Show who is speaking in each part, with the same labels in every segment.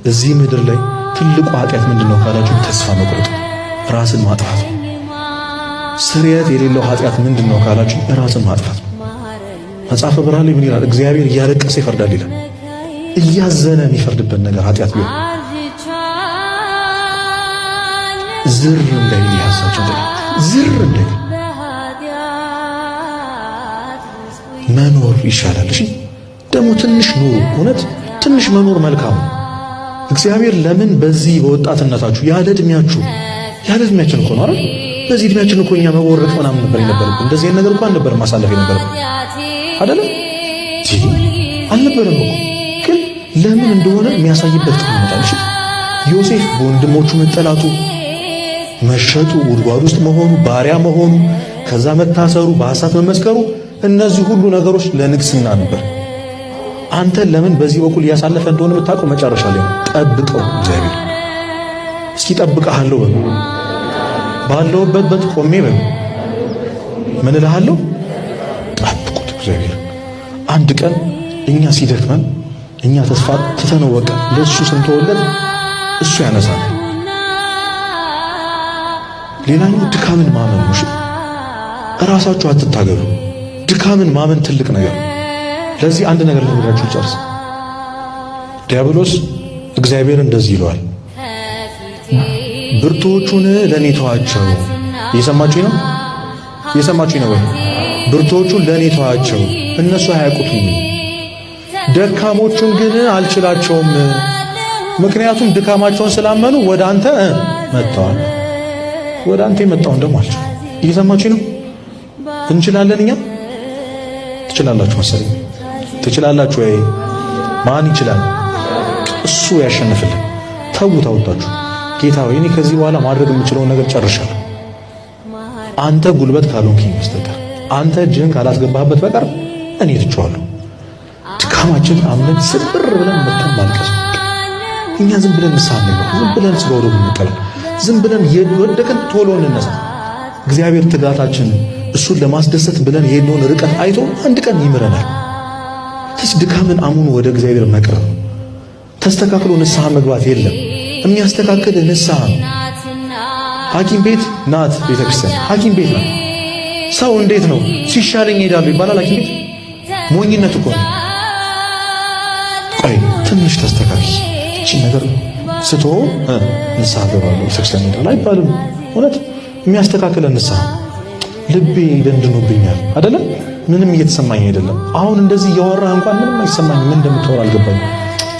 Speaker 1: እዚህ ምድር ላይ ትልቁ ኃጢአት ምንድነው ካላችሁ ተስፋ መቁረጥ፣ ራስን ማጥፋት። ስርየት የሌለው ኃጢአት ምንድነው ካላችሁ ራስን ማጥፋት። መጽሐፈ ብርሃን ላይ ምን ይላል? እግዚአብሔር እያለቀሰ ይፈርዳል ይላል። እያዘነ የሚፈርድበት ነገር ኃጢአት ቢሆን ዝር እንዳይል ያሳቸው ዝር እንዳይል መኖር ይሻላል። እሺ ደግሞ ትንሽ ኑሩ። እውነት ትንሽ መኖር መልካም ነው። እግዚአብሔር ለምን በዚህ በወጣትነታችሁ ያለ እድሜያችን እኮ ነው አይደል? በዚህ እድሜያችን እኮ እኛ መወረቅ ምናምን ነበር የነበረብን። እንደዚህ አይነት ነገር እኮ አልነበረም ማሳለፍ የነበረብን አይደል? አልነበረም እኮ ግን ለምን እንደሆነ የሚያሳይበት ቀን ይመጣል። እሺ ዮሴፍ በወንድሞቹ መጠላቱ፣ መሸጡ፣ ጉድጓድ ውስጥ መሆኑ፣ ባሪያ መሆኑ፣ ከዛ መታሰሩ፣ በሐሰት መመስከሩ፣ እነዚህ ሁሉ ነገሮች ለንግስና ነበር። አንተ ለምን በዚህ በኩል እያሳለፈ እንደሆነ የምታውቀው መጨረሻ ላይ ጠብቀው። እግዚአብሔር እስኪ ጠብቀሃለሁ በሉ፣ ባለውበት ቆሜ በሉ፣ ምን እልሃለሁ ጠብቁት እግዚአብሔር። አንድ ቀን እኛ ሲደክመን እኛ ተስፋ ትተነው በቃ ለእሱ ስንተወለት እሱ ያነሳል። ሌላኛው ድካምን ማመን ነው። እራሳችሁ አትታገሉ። ድካምን ማመን ትልቅ ነገር ነው። ለዚህ አንድ ነገር ልንገራችሁ ጨርስ። ዲያብሎስ እግዚአብሔር እንደዚህ ይለዋል፣ ብርቱዎቹን ለኔ ተዋቸው። እየሰማችሁኝ ነው? እየሰማችሁኝ ነው ወይ? ብርቱዎቹን ለኔ ተዋቸው፣ እነሱ አያውቁትም። ደካሞቹን ግን አልችላቸውም። ምክንያቱም ድካማቸውን ስላመኑ ወደ አንተ መጥተዋል። ወደ አንተ የመጣውን ደግሞ አልችል። እየሰማችሁኝ ነው? እንችላለን እኛ። ትችላላችሁ መሰለኝ። ትችላላችሁ ወይ? ማን ይችላል? እሱ ያሸንፍልን። ተውት አውጣችሁ። ጌታ ሆይ እኔ ከዚህ በኋላ ማድረግ የምችለውን ነገር ጨርሻለሁ፣ አንተ ጉልበት ካልሆንከኝ በስተቀር አንተ እጅህን ካላስገባህበት በቀር እኔ ትቼዋለሁ። ድካማችን አምነን ስብር ብለን መጥተን ማልቀስ። እኛ ዝም ብለን ንስሐ እንግባ፣ ዝም ብለን ስለ ወዶ እንቀበል፣ ዝም ብለን የወደቅን ቶሎ እንነሳ። እግዚአብሔር ትጋታችን እሱን ለማስደሰት ብለን የሄድነውን ርቀት አይቶ አንድ ቀን ይምረናል። ድካምን አሙኑ ወደ እግዚአብሔር መቅረብ። ተስተካክሎ ንስሐ መግባት የለም። የሚያስተካክል ንስሐ ነው። ሐኪም ቤት ናት ቤተክርስቲያን፣ ሐኪም ቤት ናት። ሰው እንዴት ነው ሲሻለኝ ሄዳለሁ ይባላል ሐኪም ቤት? ሞኝነት እኮ ነው። ቆይ ትንሽ ተስተካክል፣ እቺ ነገር ስቶ ንስሐ ገባለሁ ቤተክርስቲያን ሄዳለሁ አይባልም። እውነት የሚያስተካክለን ንስሐ። ልቤ ደንድኖብኛል አይደለም፣ ምንም እየተሰማኝ አይደለም። አሁን እንደዚህ እያወራህ እንኳን ምንም አይሰማኝ፣ ምን እንደምታወራ አልገባኝም።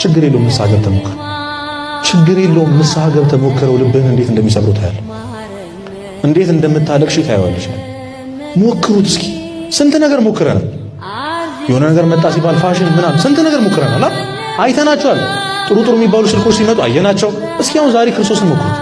Speaker 1: ችግር የለውም ንስሐ ገብተህ ሞክር። ችግር የለውም ንስሐ ገብተህ ሞክረው። ልብህን እንዴት እንደሚሰብሩ ታያለህ፣ እንዴት እንደምታለቅሽ ታያለሽ። ሞክሩት እስኪ። ስንት ነገር ሞክረናል። የሆነ ነገር መጣ ሲባል ፋሽን ምናምን ስንት ነገር ሞክረናል። አይተናቸዋል። ጥሩ የሚባሉ ስልኮች ሲመጡ አየናቸው። እስኪ አሁን ዛሬ ክርስቶስን ሞክሩት።